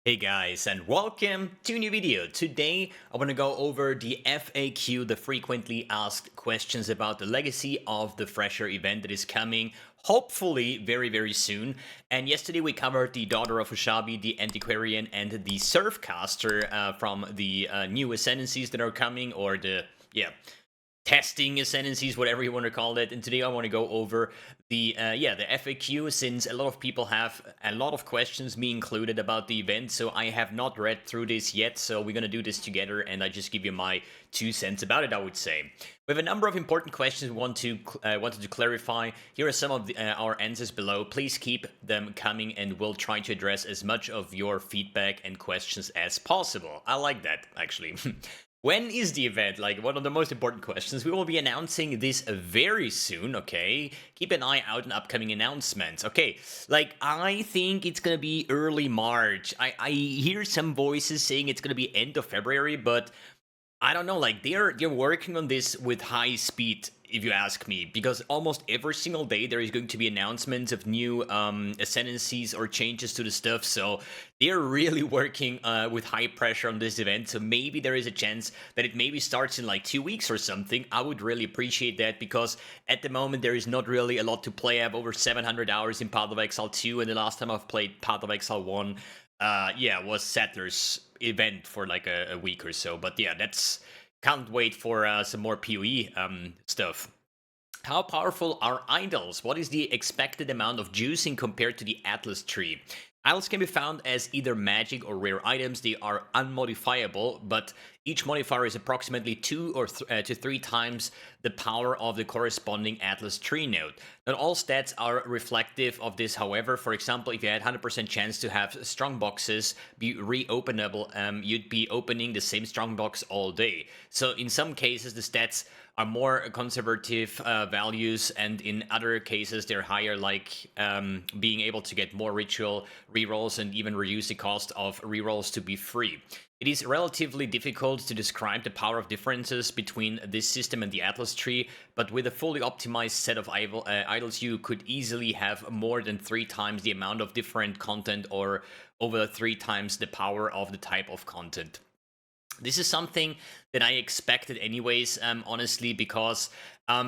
Hey guys, and welcome to a new video. Today I want to go over the FAQ, the frequently asked questions about the legacy of the Phrecia event that is coming hopefully very soon. And yesterday we covered the Daughter of Ushabi, the Antiquarian, and the Surfcaster from the new ascendancies that are coming, or the testing ascendancies, whatever you want to call it. And today I want to go over the FAQ, since a lot of people have a lot of questions, me included, about the event. So I have not read through this yet, so we're gonna do this together, and I just give you my 2 cents about it, I would say. We have a number of important questions we wanted to clarify. Here are some of our answers below. Please keep them coming, and we'll try to address as much of your feedback and questions as possible. I like that, actually. When is the event? Like, one of the most important questions. We will be announcing this very soon, okay? Keep an eye out on upcoming announcements. Okay, like, I think it's gonna be early March. I hear some voices saying it's gonna be end of February, but I don't know, like, they're working on this with high speed, if you ask me, because almost every single day there is going to be announcements of new ascendancies or changes to the stuff. So they're really working with high pressure on this event. So maybe there is a chance that it maybe starts in like 2 weeks or something. I would really appreciate that, because at the moment there is not really a lot to play. I have over 700 hours in Path of Exile 2, and the last time I've played Path of Exile 1 was Saturn's event for like a week or so. But yeah, that's, can't wait for some more PoE stuff. How powerful are idols? What is the expected amount of juicing compared to the Atlas tree? Idols can be found as either magic or rare items. They are unmodifiable, but each modifier is approximately 2 to 3 times the power of the corresponding Atlas tree node. Not all stats are reflective of this, however. For example, if you had 100% chance to have strong boxes be reopenable, you'd be opening the same strong box all day. So in some cases, the stats are more conservative values, and in other cases they're higher, like being able to get more ritual rerolls and even reduce the cost of rerolls to be free. It is relatively difficult to describe the power of differences between this system and the Atlas tree, but with a fully optimized set of idols, you could easily have more than 3 times the amount of different content, or over 3 times the power of the type of content. This is something that I expected anyways, honestly, because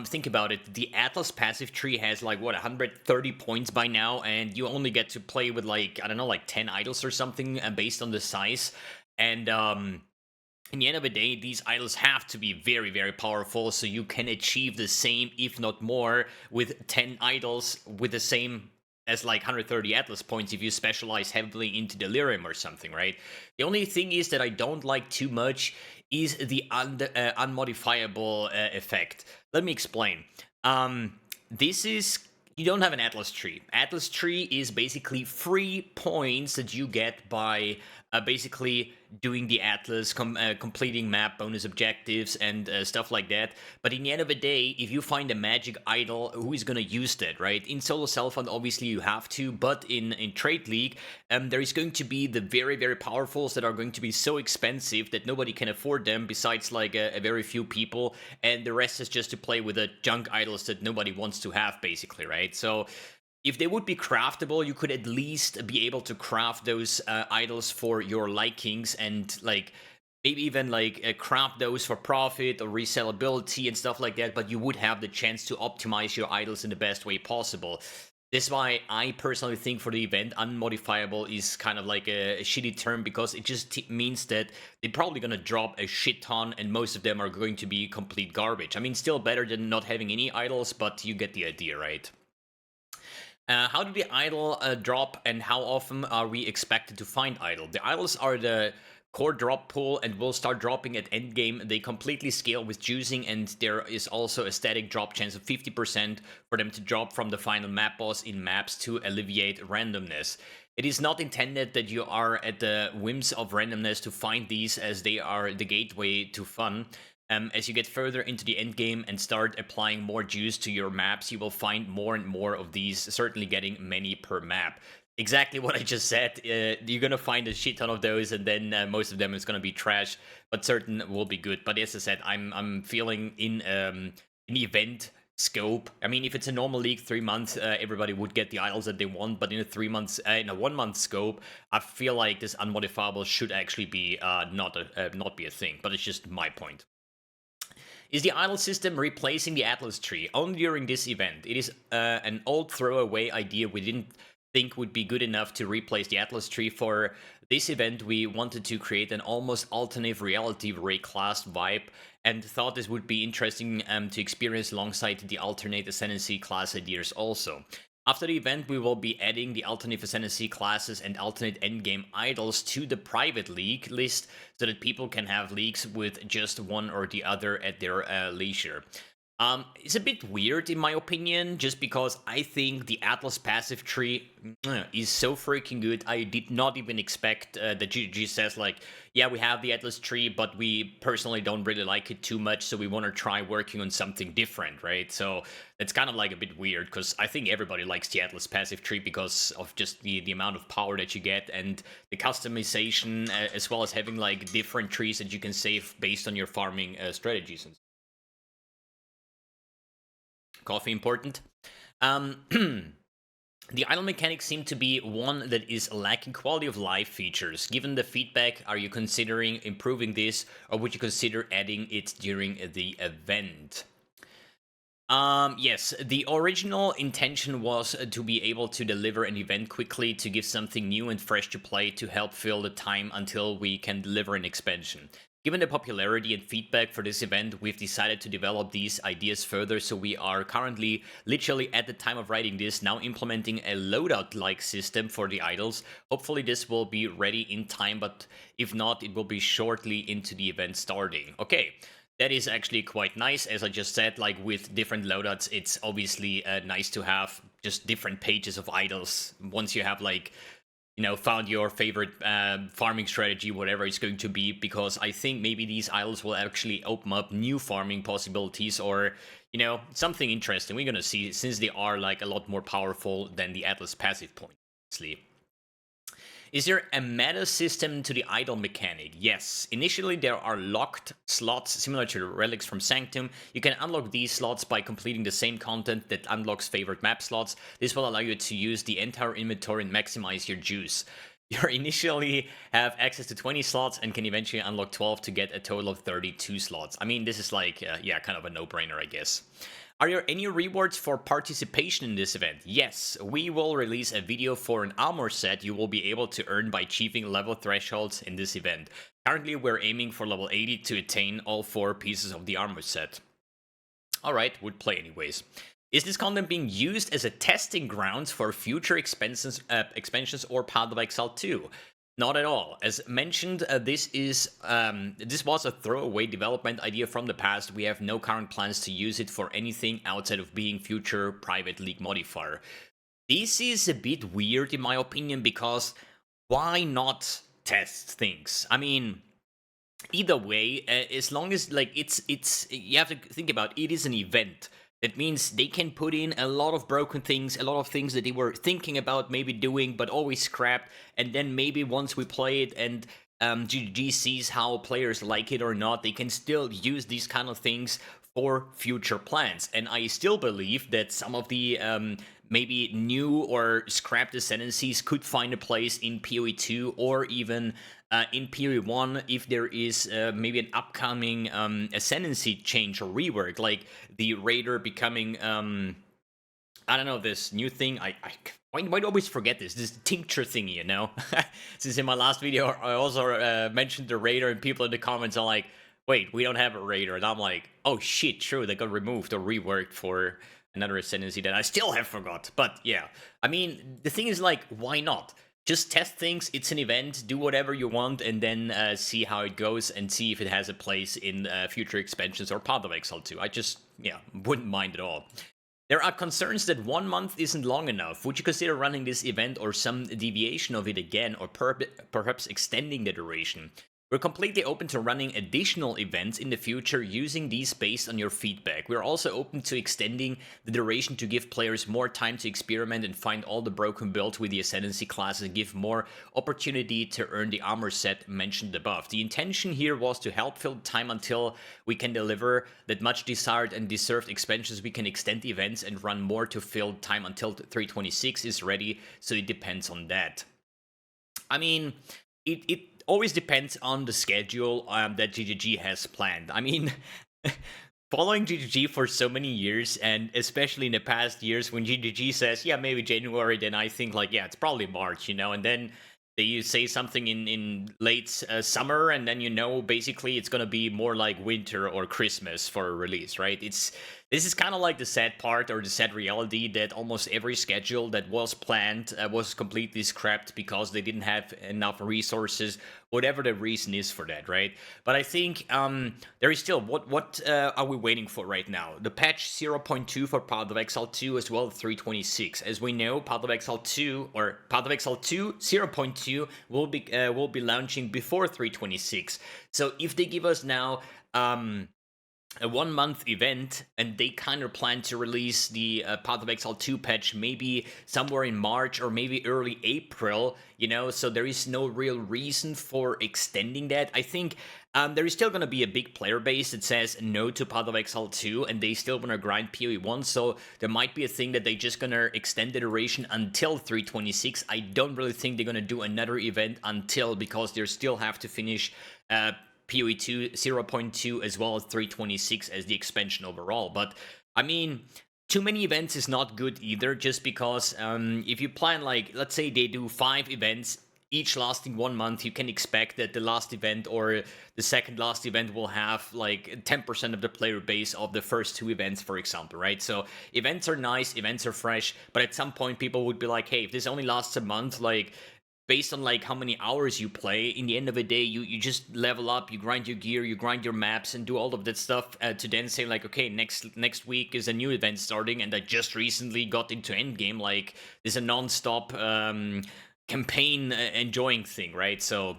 think about it. The Atlas passive tree has like, what, 130 points by now, and you only get to play with, like, I don't know, like 10 idols or something based on the size. And in the end of the day, these idols have to be very powerful, so you can achieve the same, if not more, with 10 idols with the same as like 130 Atlas points if you specialize heavily into Delirium or something, right? The only thing is that I don't like too much is the unmodifiable effect. Let me explain. This is, you don't have an Atlas tree. Atlas tree is basically free points that you get by basically doing the Atlas, completing map bonus objectives and stuff like that. But in the end of the day, if you find a magic idol, who is going to use that, right? In solo self-fund, obviously you have to, but in Trade League, there is going to be the very powerfuls that are going to be so expensive that nobody can afford them, besides like a very few people, and the rest is just to play with the junk idols that nobody wants to have, basically, right? So if they would be craftable, you could at least be able to craft those idols for your likings, and like maybe even like craft those for profit or resellability and stuff like that, but you would have the chance to optimize your idols in the best way possible. This is why I personally think for the event, unmodifiable is kind of like a shitty term, because it just means that they're probably going to drop a shit ton, and most of them are going to be complete garbage. I mean, still better than not having any idols, but you get the idea, right? How do the idol drop, and how often are we expected to find idol? The idols are the core drop pool and will start dropping at endgame. They completely scale with juicing, and there is also a static drop chance of 50% for them to drop from the final map boss in maps to alleviate randomness. It is not intended that you are at the whims of randomness to find these, as they are the gateway to fun. As you get further into the end game and start applying more juice to your maps, you will find more and more of these, certainly getting many per map. Exactly what I just said. You're gonna find a shit ton of those, and then most of them is gonna be trash, but certain will be good. But as I said, I'm feeling in the event scope. I mean, if it's a normal league, 3 months, everybody would get the idols that they want. But in a 3 months, in a 1 month scope, I feel like this unmodifiable should actually be not be a thing. But it's just my point. Is the idol system replacing the Atlas tree? Only during this event. It is an old throwaway idea we didn't think would be good enough to replace the Atlas tree. For this event, we wanted to create an almost alternate reality Rayclass vibe and thought this would be interesting to experience alongside the alternate ascendancy class ideas also. After the event, we will be adding the alternate ascendancy classes and alternate endgame idols to the private league list so that people can have leagues with just one or the other at their leisure. It's a bit weird in my opinion, just because I think the Atlas passive tree is so freaking good. I did not even expect that GG says like, yeah, we have the Atlas tree, but we personally don't really like it too much, so we want to try working on something different, right? So it's kind of like a bit weird, because I think everybody likes the Atlas passive tree because of just the amount of power that you get and the customization, as well as having like different trees that you can save based on your farming strategies and coffee important. The idle mechanics seem to be one that is lacking quality of life features. Given the feedback, are you considering improving this, or would you consider adding it during the event? Yes, the original intention was to be able to deliver an event quickly to give something new and fresh to play to help fill the time until we can deliver an expansion. Given the popularity and feedback for this event, we've decided to develop these ideas further, so we are currently, literally at the time of writing this, now implementing a loadout-like system for the idols. Hopefully this will be ready in time, but if not, it will be shortly into the event starting. Okay. That is actually quite nice. As I just said, like with different loadouts, it's obviously nice to have just different pages of idols once you have like, you know, found your favorite farming strategy, whatever it's going to be, because I think maybe these idols will actually open up new farming possibilities or, you know, something interesting. We're going to see, since they are like a lot more powerful than the Atlas passive point, obviously. Is there a meta system to the idol mechanic? Yes. Initially, there are locked slots similar to the relics from Sanctum. You can unlock these slots by completing the same content that unlocks favorite map slots. This will allow you to use the entire inventory and maximize your juice. You initially have access to 20 slots and can eventually unlock 12 to get a total of 32 slots. I mean, this is like, yeah, kind of a no-brainer, I guess. Are there any rewards for participation in this event? Yes, we will release a video for an armor set you will be able to earn by achieving level thresholds in this event. Currently, we're aiming for level 80 to attain all 4 pieces of the armor set. Alright, would play anyways. Is this content being used as a testing grounds for future expansions or Path of Exile 2? Not at all. As mentioned, this was a throwaway development idea from the past. We have no current plans to use it for anything outside of being future private league modifier. This is a bit weird in my opinion, because why not test things? I mean, either way, as long as like it's you have to think about it is an event. That means they can put in a lot of broken things, a lot of things that they were thinking about maybe doing, but always scrapped. And then maybe once we play it and GG sees how players like it or not, they can still use these kind of things for future plans. And I still believe that some of the maybe new or scrapped ascendancies could find a place in PoE 2 or even in PoE 1 if there is maybe an upcoming ascendancy change or rework, like the Raider becoming, I don't know, this new thing. Why do I always forget this tincture thingy, you know? Since in my last video I also mentioned the Raider, and people in the comments are like, wait, we don't have a Raider. And I'm like, oh shit, true, they got removed or reworked for another ascendancy that I still have forgot. But yeah, I mean, the thing is like, why not? Just test things, it's an event, do whatever you want, and then see how it goes, and see if it has a place in future expansions or Path of Exile 2. I just, yeah, wouldn't mind at all. There are concerns that 1 month isn't long enough. Would you consider running this event or some deviation of it again, or perhaps extending the duration? We're completely open to running additional events in the future using these based on your feedback. We're also open to extending the duration to give players more time to experiment and find all the broken builds with the Ascendancy classes and give more opportunity to earn the armor set mentioned above. The intention here was to help fill time until we can deliver that much desired and deserved expansions. We can extend the events and run more to fill time until 326 is ready, so it depends on that. I mean, it always depends on the schedule that GGG has planned. I mean, following GGG for so many years, and especially in the past years, when GGG says, yeah, maybe January, then I think like, yeah, it's probably March, you know, and then they say something in late summer, and then, you know, basically it's gonna be more like winter or Christmas for a release, right? This is kind of like the sad part, or the sad reality, that almost every schedule that was planned was completely scrapped because they didn't have enough resources, whatever the reason is for that, right? But I think there is still, what are we waiting for right now? The patch 0.2 for Path of Exile 2, as well as 326. As we know, Path of Exile 2, or Path of Exile 2 0.2 will be launching before 326. So if they give us now a 1 month event, and they kind of plan to release the Path of Exile 2 patch maybe somewhere in March or maybe early April, you know, so there is no real reason for extending that. I think there is still going to be a big player base that says no to Path of Exile 2, and they still want to grind PoE 1, so there might be a thing that they're just going to extend the duration until 326. I don't really think they're going to do another event until, because they still have to finish PoE 2 0.2 as well as 326 as the expansion overall. But I mean, too many events is not good either, just because if you plan, like, let's say they do 5 events, each lasting 1 month, you can expect that the last event or the second last event will have like 10% of the player base of the first 2 events, for example, right? So events are nice, events are fresh, but at some point people would be like, hey, if this only lasts a month, like, based on like how many hours you play, in the end of the day, you just level up, you grind your gear, you grind your maps, and do all of that stuff to then say like, okay, next week is a new event starting, and I just recently got into endgame. Like, this is a non-stop campaign enjoying thing, right? So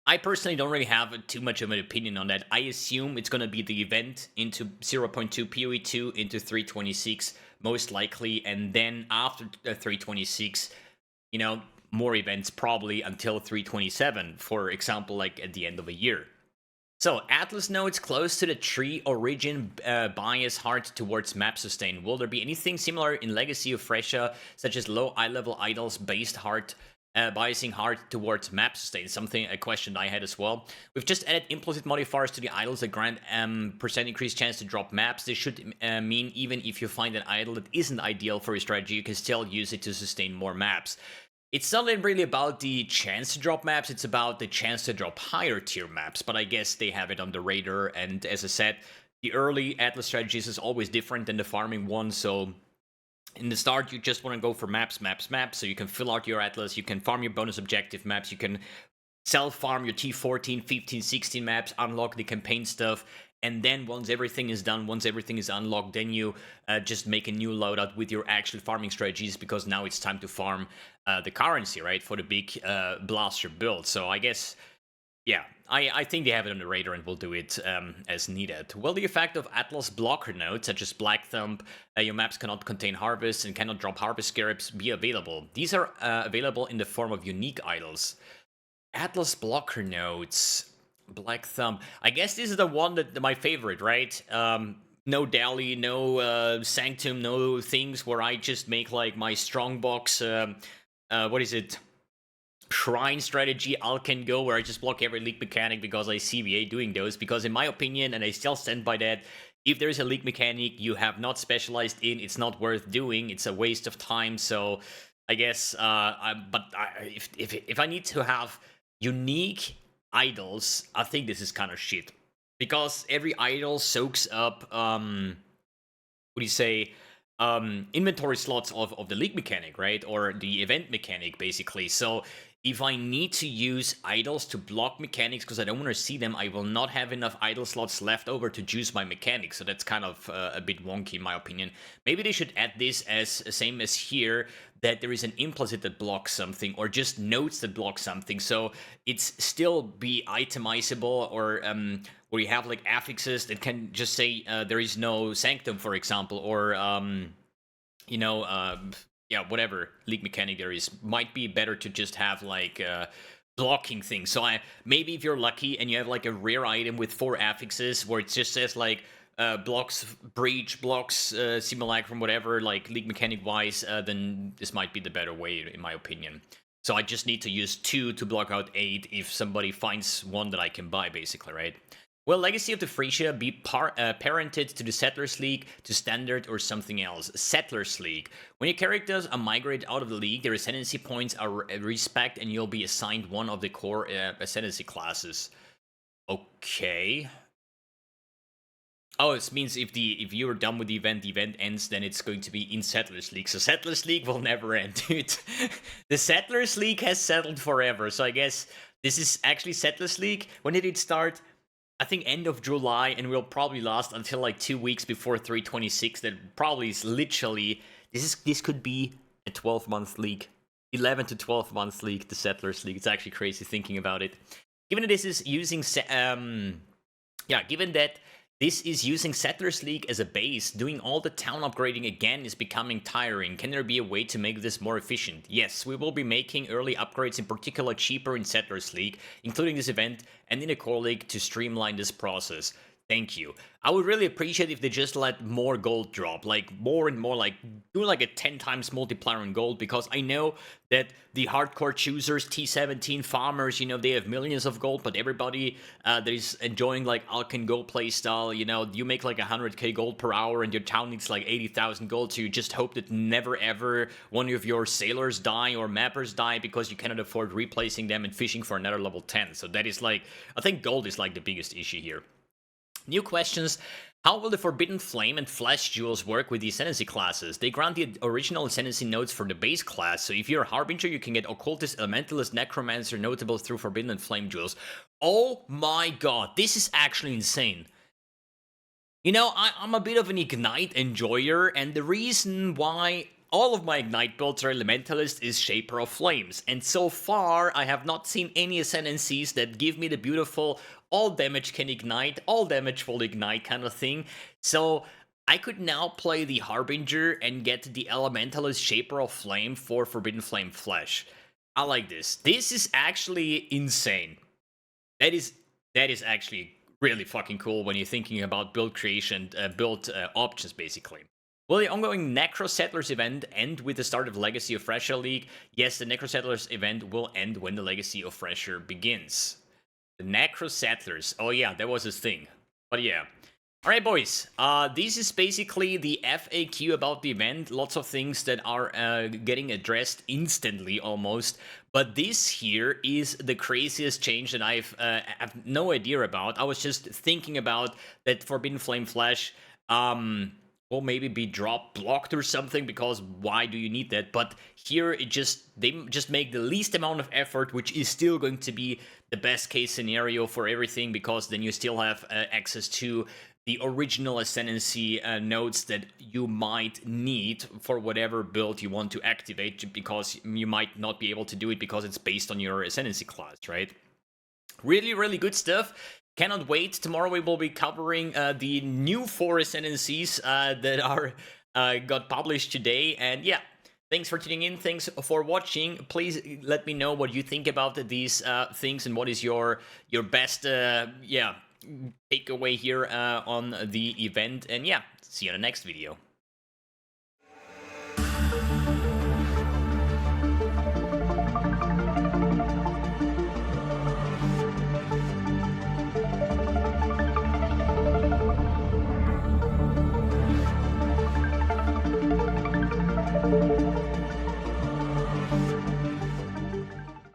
I personally don't really have too much of an opinion on that. I assume it's going to be the event into 0.2 PoE 2 into 326 most likely, and then after 326, you know, more events probably until 327, for example, like at the end of a year. So, Atlas notes close to the tree origin bias hard towards map sustain. Will there be anything similar in Legacy of Phrecia, such as low eye level idols based hard biasing hard towards map sustain? A question I had as well. We've just added implicit modifiers to the idols that grant percent increased chance to drop maps. This should mean even if you find an idol that isn't ideal for your strategy, you can still use it to sustain more maps. It's not really about the chance to drop maps, it's about the chance to drop higher tier maps, but I guess they have it on the radar, and as I said, the early Atlas strategies is always different than the farming one, so in the start you just want to go for maps, so you can fill out your Atlas, you can farm your bonus objective maps, you can self-farm your T14, 15, 16 maps, unlock the campaign stuff, and then once everything is done, once everything is unlocked, then you just make a new loadout with your actual farming strategies, because now it's time to farm the currency, right, for the big blaster build. So I guess, yeah, I think they have it on the radar and will do it as needed. Will the effect of Atlas blocker nodes, such as Black Thumb, your maps cannot contain harvests and cannot drop harvest scarabs, be available? These are available in the form of unique idols. Atlas blocker nodes, Black Thumb. I guess this is the one that my favorite, right? No Dali, no Sanctum, no things where I just make like my strongbox. What is it? Shrine strategy, Alken Go, where I just block every leak mechanic because I CVA doing those. Because in my opinion, and I still stand by that, if there's a leak mechanic you have not specialized in, it's not worth doing. It's a waste of time. So I guess, if I need to have unique idols, I think this is kind of shit, because every idol soaks up what do you say, inventory slots of the league mechanic, right, or the event mechanic, basically. So if I need to use idols to block mechanics because I don't want to see them, I will not have enough idle slots left over to juice my mechanics. So that's kind of a bit wonky in my opinion. Maybe they should add this as same as here, that there is an implicit that blocks something, or just nodes that block something, so it's still be itemizable, or where you have like affixes that can just say there is no sanctum, for example, or you know, yeah, whatever league mechanic there is. Might be better to just have like blocking things. So maybe if you're lucky and you have like a rare item with 4 affixes where it just says like blocks breach, blocks simulacrum, whatever, like league mechanic wise, then this might be the better way in my opinion. So I just need to use 2 to block out 8 if somebody finds one that I can buy, basically, right? Will Legacy of the Phrecia be parented to the Settlers League, to Standard, or something else? Settlers League. When your characters are migrated out of the league, their ascendancy points are respect, and you'll be assigned one of the core ascendancy classes. Okay. Oh, it means if you're done with the event ends, then it's going to be in Settlers League. So Settlers League will never end, dude. The Settlers League has settled forever, so I guess this is actually Settlers League. When did it start? I think end of July, and will probably last until like 2 weeks before 326. That probably is literally this could be a 12-month league, 11 to 12 months league, the Settlers League. It's actually crazy thinking about it. Given that this is using given that this is using Settlers League as a base, doing all the town upgrading again is becoming tiring. Can there be a way to make this more efficient? Yes, we will be making early upgrades, in particular cheaper in Settlers League, including this event and in the core league, to streamline this process. Thank you. I would really appreciate if they just let more gold drop, like more and more, like do like a 10 times multiplier on gold, because I know that the hardcore choosers, T17 farmers, you know, they have millions of gold, but everybody that is enjoying like Alkan Go playstyle, you know, you make like 100k gold per hour and your town needs like 80,000 gold, so you just hope that never ever one of your sailors die or mappers die because you cannot afford replacing them and fishing for another level 10. So that is like, I think gold is like the biggest issue here. New questions. How will the Forbidden Flame and Flesh jewels work with the Ascendancy classes? They grant the original Ascendancy nodes for the base class, so if you're a Harbinger, you can get Occultist, Elementalist, Necromancer notable through Forbidden and Flame jewels. Oh my god, this is actually insane. You know, I'm a bit of an Ignite enjoyer, and the reason why all of my Ignite builds are Elementalist is Shaper of Flames, and so far I have not seen any Ascendancies that give me the beautiful all damage can ignite, all damage will ignite kind of thing. So I could now play the Harbinger and get the Elementalist Shaper of Flame for Forbidden Flame Flesh. I like this. This is actually insane. That is actually really fucking cool when you're thinking about build creation, build options basically. Will the ongoing Necro Settlers event end with the start of Legacy of Phrecia League? Yes, the Necro Settlers event will end when the Legacy of Phrecia begins. The Necro Settlers. Oh yeah, that was his thing. But yeah. Alright boys, this is basically the FAQ about the event. Lots of things that are getting addressed instantly almost. But this here is the craziest change that I have no idea about. I was just thinking about that Forbidden Flame Flesh will maybe be drop blocked or something, because why do you need that? But here they just make the least amount of effort, which is still going to be the best case scenario for everything, because then you still have access to the original Ascendancy nodes that you might need for whatever build you want to activate, because you might not be able to do it because it's based on your Ascendancy class, right? Really, really good stuff. Cannot wait. Tomorrow we will be covering the new 4 Ascendancies that are got published today. And yeah, thanks for tuning in. Thanks for watching. Please let me know what you think about these things and what is your best takeaway here on the event. And yeah, see you in the next video.